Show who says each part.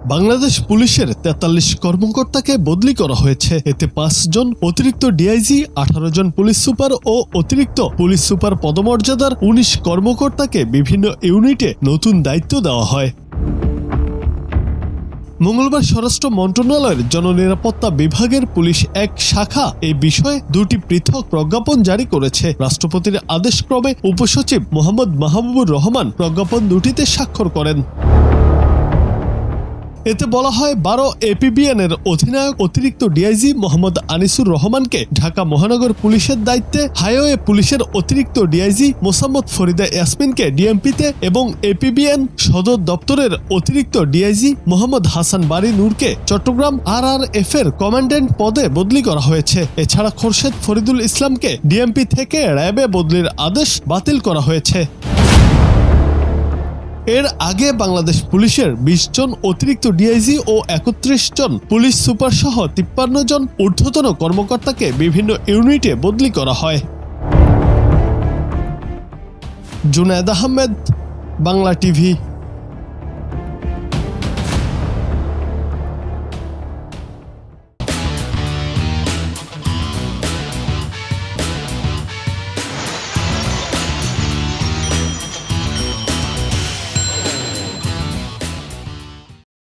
Speaker 1: বাংলাদেশ পুলিশের ৪৩ কর্মকর্তাকে বদলি করা হয়েছে। এতে ৫ জন অতিরিক্ত ডিআইজি, ১৮ জন পুলিশ সুপার ও অতিরিক্ত পুলিশ সুপার পদমর্যাদার ১৯ কর্মকর্তাকে বিভিন্ন ইউনিটে নতুন দায়িত্ব দেওয়া হয়। মঙ্গলবার স্বরাষ্ট্র মন্ত্রণালয়ের জননিরাপত্তা বিভাগের পুলিশ এক শাখা এই বিষয়ে দুটি পৃথক প্রজ্ঞাপন জারি করেছে। রাষ্ট্রপতির আদেশক্রমে উপসচিব মোহাম্মদ মাহবুবুর রহমান প্রজ্ঞাপন দুটিতে স্বাক্ষর করেন। এতে বলা হয়, ১২ এপিবিএনের অধিনায়ক অতিরিক্ত ডিআইজি মোহাম্মদ আনিসুর রহমানকে ঢাকা মহানগর পুলিশের দায়িত্বে, হাইওয়ে পুলিশের অতিরিক্ত ডিআইজি মোসাম্মদ ফরিদা ইয়াসমিনকে ডিএমপিতে এবং এপিবিএন সদর দপ্তরের অতিরিক্ত ডিআইজি মোহাম্মদ হাসান বারী নূরকে চট্টগ্রাম RRF এর কমান্ড্যান্ট পদে বদলি করা হয়েছে। এছাড়া খোরশেদ ফরিদুল ইসলামকে ডিএমপি থেকে র্যাবে বদলির আদেশ বাতিল করা হয়েছে। এর আগে বাংলাদেশ পুলিশের ২০ জন অতিরিক্ত ডিআইজি ও ৩১ জন পুলিশ সুপার সহ ৫৩ জন ঊর্ধ্বতন কর্মকর্তাকে বিভিন্ন ইউনিটে বদলি করা হয়। জুনায়েদ আহমেদ, বাংলা টিভি।